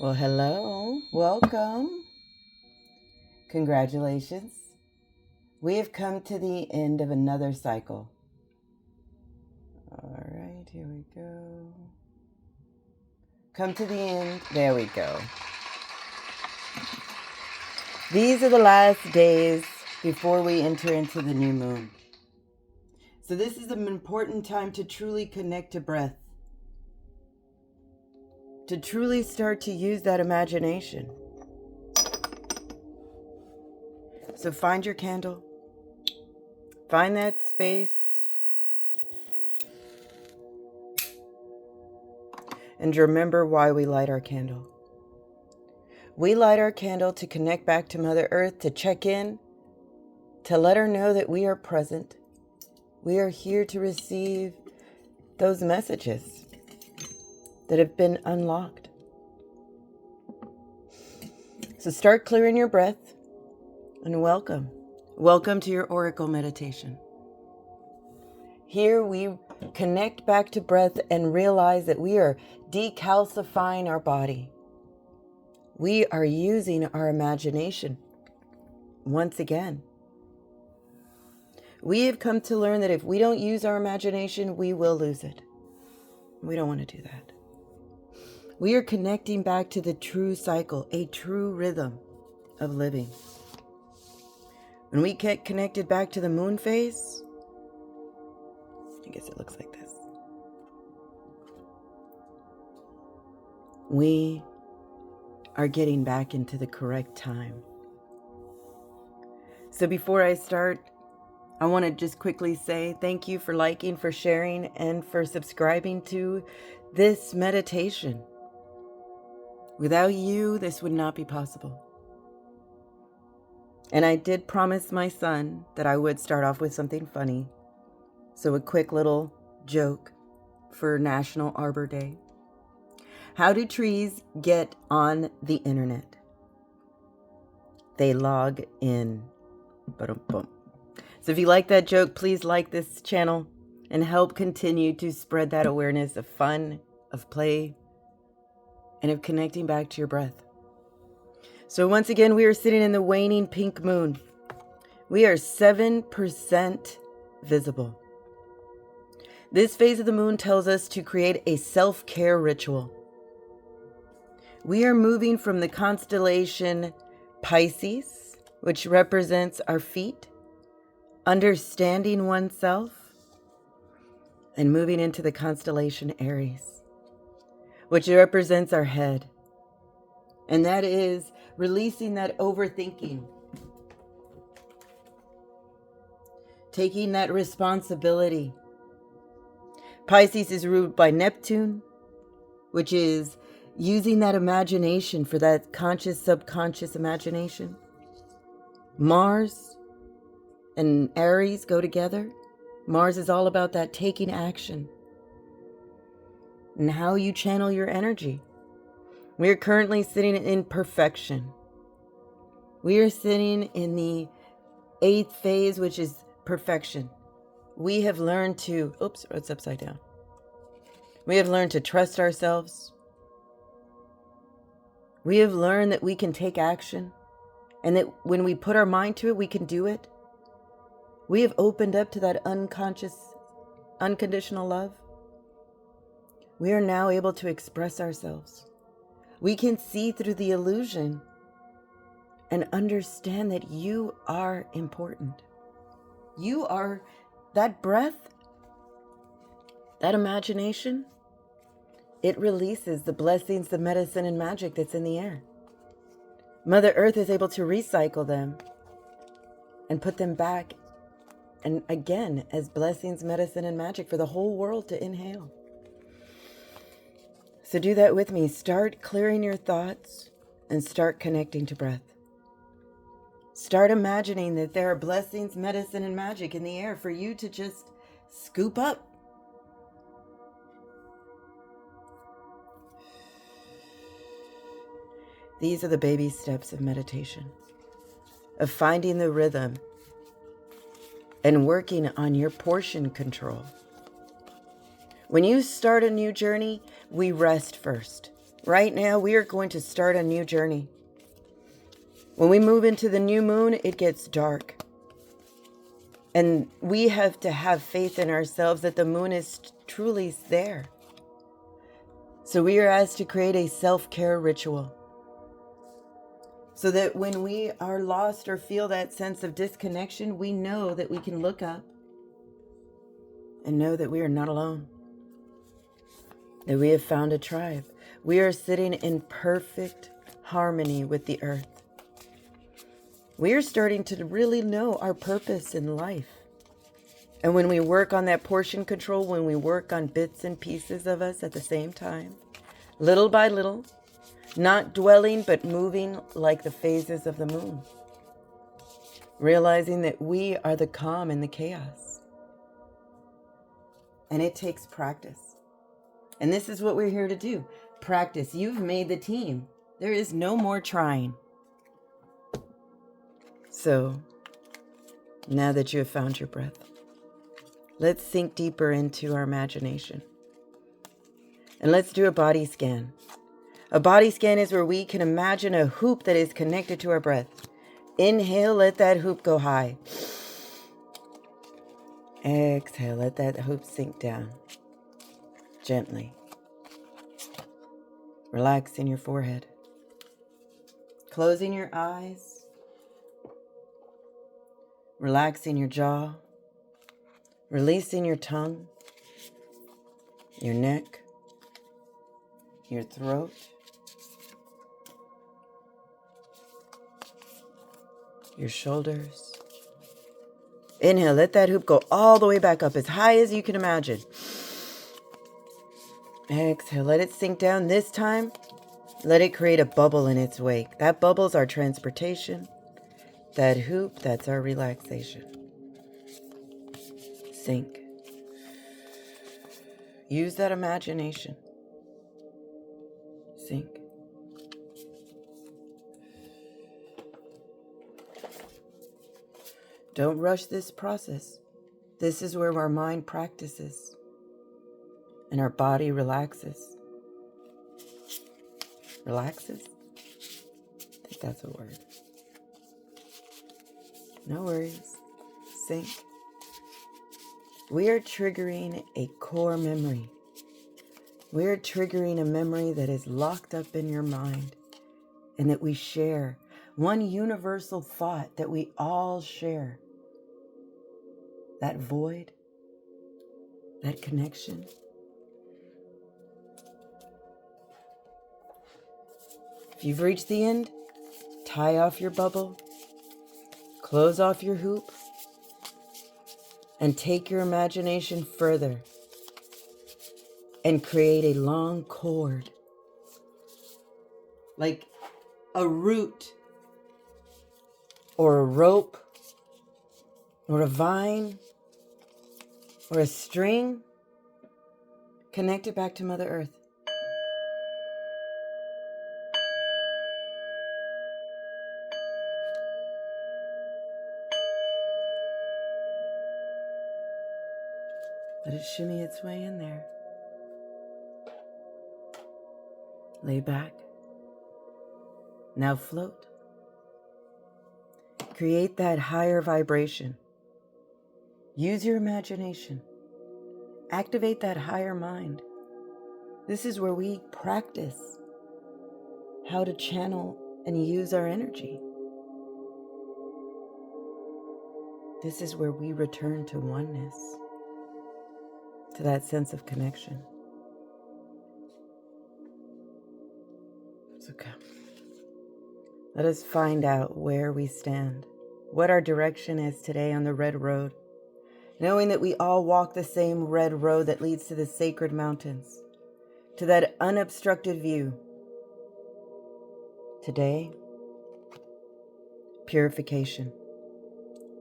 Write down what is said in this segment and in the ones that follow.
Well, hello, welcome, congratulations. We have come to the end of another cycle. All right, here we go. Come to the end, there we go. These are the last days before we enter into the new moon. So this is an important time to truly connect to breath, to truly start to use that imagination. So find your candle, find that space, and remember why we light our candle. We light our candle to connect back to Mother Earth, to check in, to let her know that we are present. We are here to receive those messages that have been unlocked. So start clearing your breath and welcome. Welcome to your Oracle meditation. Here we connect back to breath and realize that we are decalcifying our body. We are using our imagination once again. We have come to learn that if we don't use our imagination, we will lose it. We don't want to do that. We are connecting back to the true cycle, a true rhythm of living. When we get connected back to the moon phase, I guess it looks like this. We are getting back into the correct time. So before I start, I want to just quickly say thank you for liking, for sharing, and for subscribing to this meditation. Without you, this would not be possible. And I did promise my son that I would start off with something funny. So a quick little joke for National Arbor Day. How do trees get on the internet? They log in. Ba-dum-bum. So if you like that joke, please like this channel and help continue to spread that awareness of fun, of play, and of connecting back to your breath. So once again, we are sitting in the waning pink moon. We are 7% visible. This phase of the moon tells us to create a self-care ritual. We are moving from the constellation Pisces, which represents our feet, understanding oneself, and moving into the constellation Aries, which represents our head. And that is releasing that overthinking, taking that responsibility. Pisces is ruled by Neptune, which is using that imagination for that conscious, subconscious imagination. Mars and Aries go together. Mars is all about that taking action and how you channel your energy. We are currently sitting in perfection. We are sitting in the 8th phase, which is perfection. We have learned to, oops, it's upside down. We have learned to trust ourselves. We have learned that we can take action and that when we put our mind to it, we can do it. We have opened up to that unconscious, unconditional love. We are now able to express ourselves. We can see through the illusion and understand that you are important. You are that breath, that imagination. It releases the blessings, the medicine, and magic that's in the air. Mother Earth is able to recycle them and put them back, and again, as blessings, medicine, and magic for the whole world to inhale. So do that with me. Start clearing your thoughts and start connecting to breath. Start imagining that there are blessings, medicine, and magic in the air for you to just scoop up. These are the baby steps of meditation, of finding the rhythm and working on your portion control. When you start a new journey, we rest first. Right now, we are going to start a new journey. When we move into the new moon, it gets dark. And we have to have faith in ourselves that the moon is truly there. So we are asked to create a self-care ritual, so that when we are lost or feel that sense of disconnection, we know that we can look up and know that we are not alone, that we have found a tribe. We are sitting in perfect harmony with the earth. We are starting to really know our purpose in life. And when we work on that portion control, when we work on bits and pieces of us at the same time, little by little, not dwelling, but moving like the phases of the moon. Realizing that we are the calm in the chaos. And it takes practice. And this is what we're here to do. Practice. You've made the team. There is no more trying. So, now that you have found your breath, let's sink deeper into our imagination. And let's do a body scan. A body scan is where we can imagine a hoop that is connected to our breath. Inhale, let that hoop go high. Exhale, let that hoop sink down. Gently. Relaxing your forehead. Closing your eyes. Relaxing your jaw. Releasing your tongue. Your neck. Your throat. Your shoulders. Inhale, let that hoop go all the way back up, as high as you can imagine. Exhale, let it sink down. This time, let it create a bubble in its wake. That bubble's our transportation. That hoop, that's our relaxation. Sink. Use that imagination. Sink. Don't rush this process. This is where our mind practices and our body relaxes. Relaxes? I think that's a word. No worries. Sink. We are triggering a core memory. We are triggering a memory that is locked up in your mind and that we share. One universal thought that we all share. That void, that connection. If you've reached the end, tie off your bubble, close off your hoop, and take your imagination further and create a long cord, like a root or a rope or a vine or a string. Connect it back to Mother Earth. Let it shimmy its way in there. Lay back. Now float. Create that higher vibration. Use your imagination. Activate that higher mind. This is where we practice how to channel and use our energy. This is where we return to oneness, to that sense of connection. So come. Let us find out where we stand, what our direction is today on the red road, knowing that we all walk the same red road that leads to the sacred mountains, to that unobstructed view. Today, purification,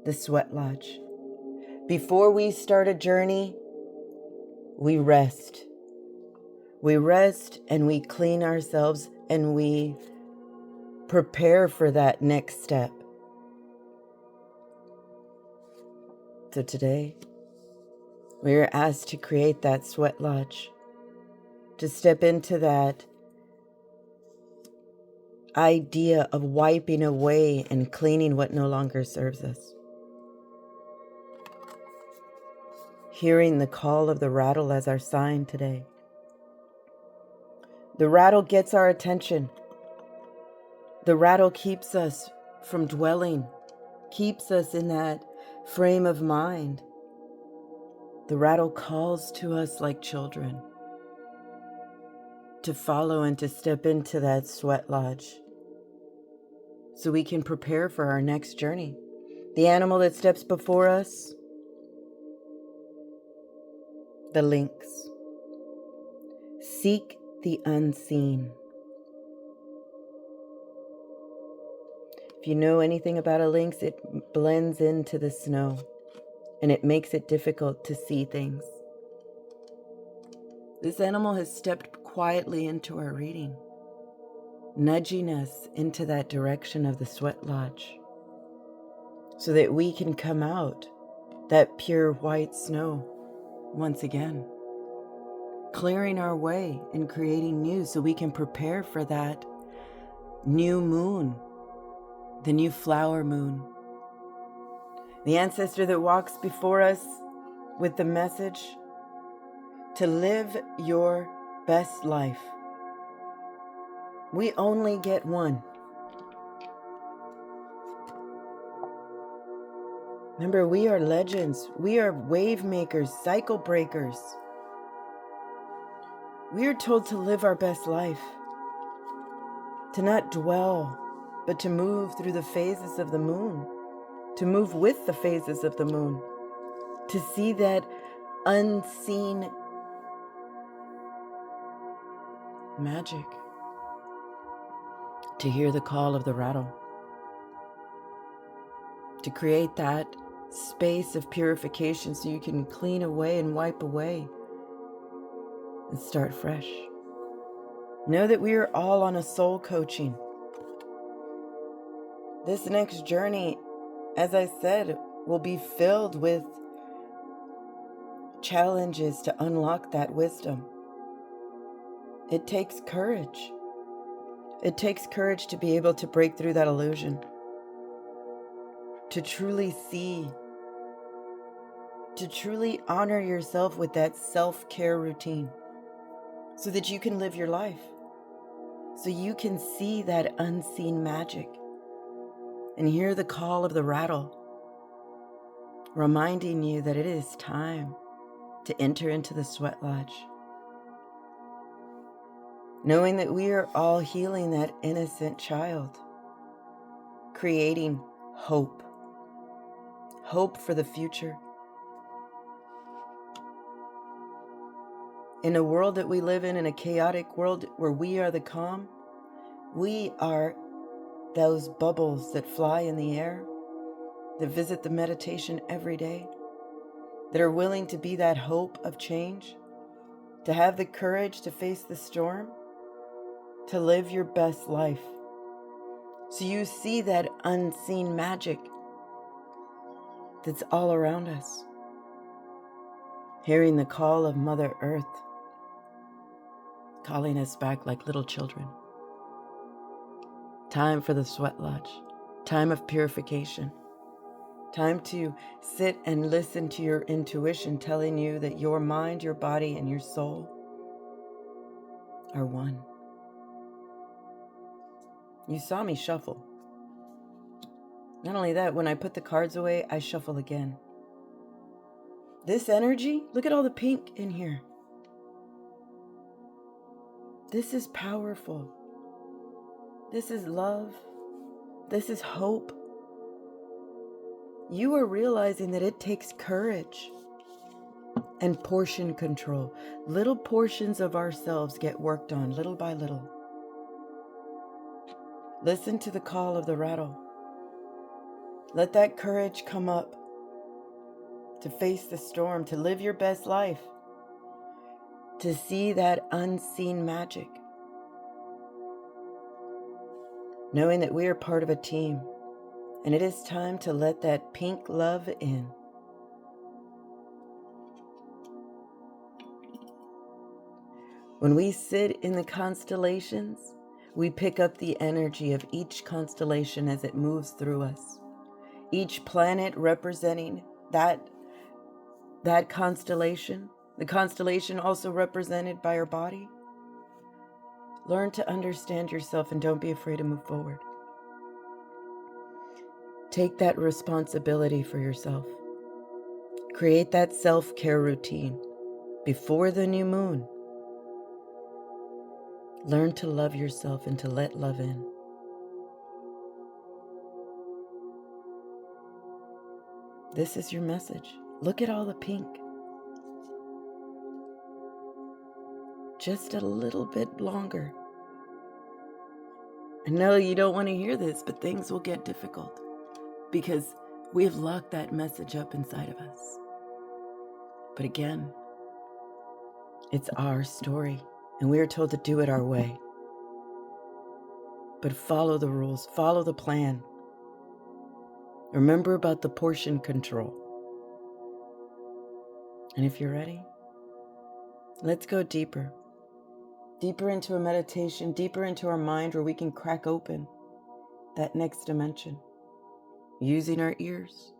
the sweat lodge. Before we start a journey, we rest. We rest and we clean ourselves and we prepare for that next step. So today, we are asked to create that sweat lodge, to step into that idea of wiping away and cleaning what no longer serves us. Hearing the call of the rattle as our sign today. The rattle gets our attention. The rattle keeps us from dwelling, keeps us in that frame of mind. The rattle calls to us like children to follow and to step into that sweat lodge so we can prepare for our next journey. The animal that steps before us, the lynx. Seek the unseen. If you know anything about a lynx, it blends into the snow and it makes it difficult to see things. This animal has stepped quietly into our reading, nudging us into that direction of the sweat lodge so that we can come out that pure white snow once again, clearing our way and creating new so we can prepare for that new moon, the new flower moon. The ancestor that walks before us with the message to live your best life. We only get one. Remember, we are legends. We are wave makers, cycle breakers. We are told to live our best life, to not dwell, but to move through the phases of the moon, to move with the phases of the moon, to see that unseen magic, to hear the call of the rattle, to create that space of purification so you can clean away and wipe away and start fresh. Know that we are all on a soul coaching. This next journey, as I said, will be filled with challenges to unlock that wisdom. It takes courage. It takes courage to be able to break through that illusion, to truly see, to truly honor yourself with that self-care routine so that you can live your life, so you can see that unseen magic and hear the call of the rattle, reminding you that it is time to enter into the sweat lodge. Knowing that we are all healing that innocent child, creating hope, hope for the future. In a world that we live in a chaotic world where we are the calm, we are those bubbles that fly in the air, that visit the meditation every day, that are willing to be that hope of change, to have the courage to face the storm, to live your best life. So you see that unseen magic that's all around us. Hearing the call of Mother Earth, calling us back like little children. Time for the sweat lodge, time of purification, time to sit and listen to your intuition telling you that your mind, your body, and your soul are one. You saw me shuffle. Not only that, when I put the cards away, I shuffle again. This energy, look at all the pink in here. This is powerful. This is love. This is hope. You are realizing that it takes courage and portion control. Little portions of ourselves get worked on little by little. Listen to the call of the rattle. Let that courage come up to face the storm, to live your best life, to see that unseen magic. Knowing that we are part of a team, and it is time to let that pink love in. When we sit in the constellations, We pick up the energy of each constellation as it moves through us. Each planet representing that constellation. The constellation also represented by our body. Learn to understand yourself and don't be afraid to move forward. Take that responsibility for yourself. Create that self-care routine before the new moon. Learn to love yourself and to let love in. This is your message. Look at all the pink. Just a little bit longer. I know you don't want to hear this, but things will get difficult because we have locked that message up inside of us. But again, it's our story, and we are told to do it our way. But follow the rules, follow the plan. Remember about the portion control. And if you're ready, let's go deeper. Deeper into a meditation, deeper into our mind where we can crack open that next dimension. Using our ears,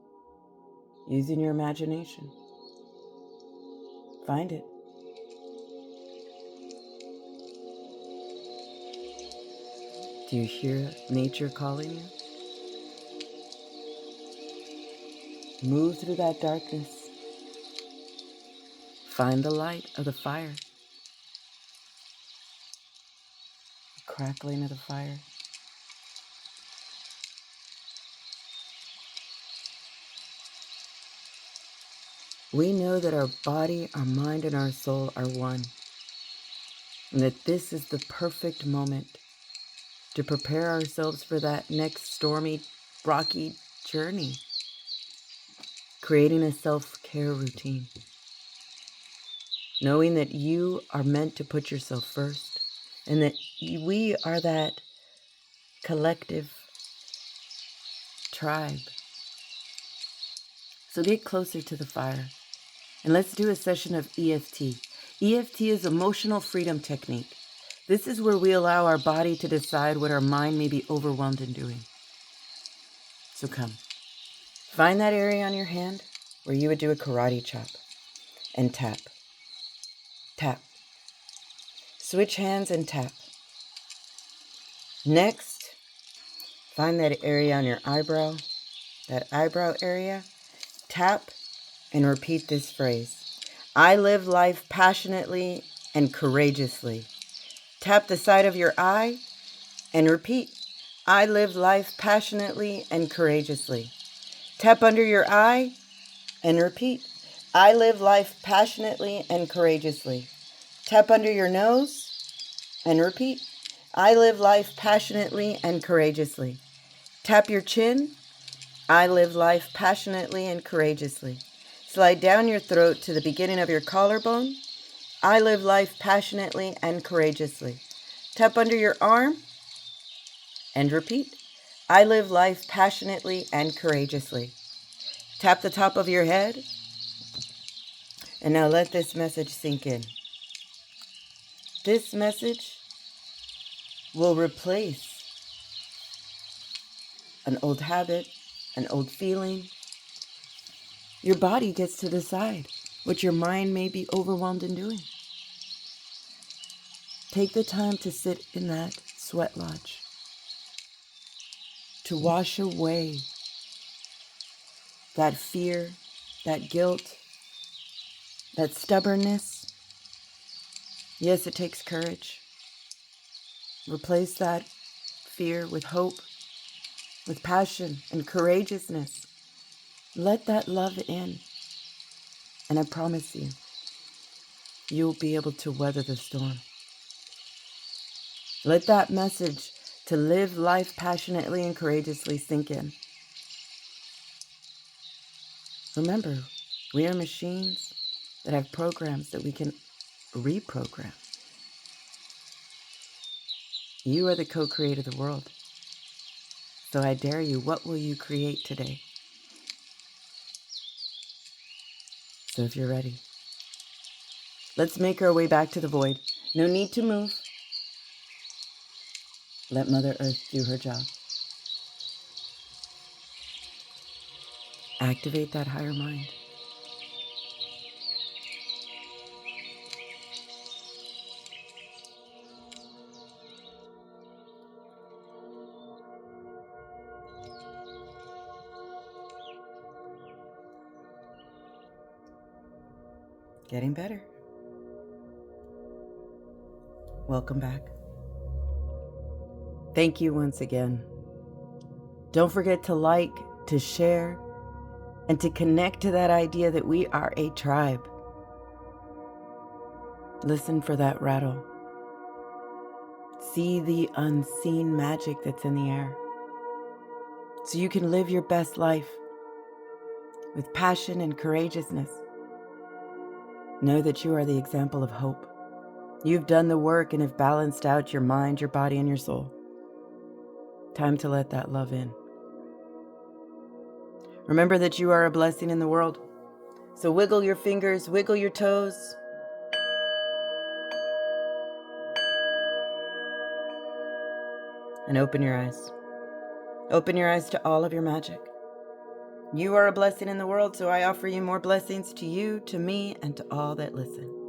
using your imagination. Find it. Do you hear nature calling you? Move through that darkness. Find the light of the fire. The crackling of the fire. We know that our body, our mind, and our soul are one, and that this is the perfect moment to prepare ourselves for that next stormy, rocky journey, creating a self-care routine, knowing that you are meant to put yourself first, and that we are that collective tribe. So get closer to the fire. And let's do a session of EFT. EFT is emotional freedom technique. This is where we allow our body to decide what our mind may be overwhelmed in doing. So come. Find that area on your hand where you would do a karate chop and tap. Tap. Switch hands and tap. Next, find that area on your eyebrow, that eyebrow area. Tap and repeat this phrase. I live life passionately and courageously. Tap the side of your eye and repeat. I live life passionately and courageously. Tap under your eye and repeat. I live life passionately and courageously. Tap under your nose and repeat. I live life passionately and courageously. Tap your chin. I live life passionately and courageously. Slide down your throat to the beginning of your collarbone. I live life passionately and courageously. Tap under your arm and repeat. I live life passionately and courageously. Tap the top of your head. And now let this message sink in. This message will replace an old habit, an old feeling. Your body gets to decide what your mind may be overwhelmed in doing. Take the time to sit in that sweat lodge, to wash away that fear, that guilt, that stubbornness. Yes, it takes courage. Replace that fear with hope, with passion and courageousness. Let that love in. And I promise you, you'll be able to weather the storm. Let that message to live life passionately and courageously sink in. Remember, we are machines that have programs that we can reprogram. You are the co-creator of the world. So I dare you, what will you create today? So if you're ready, let's make our way back to the void. No need to move. Let Mother Earth do her job. Activate that higher mind. Getting better. Welcome back. Thank you once again. Don't forget to like, to share, and to connect to that idea that we are a tribe. Listen for that rattle. See the unseen magic that's in the air, so you can live your best life with passion and courageousness. Know that you are the example of hope. You've done the work and have balanced out your mind, your body, and your soul. Time to let that love in. Remember that you are a blessing in the world. So wiggle your fingers, wiggle your toes. And open your eyes. Open your eyes to all of your magic. You are a blessing in the world, so I offer you more blessings to you, to me, and to all that listen.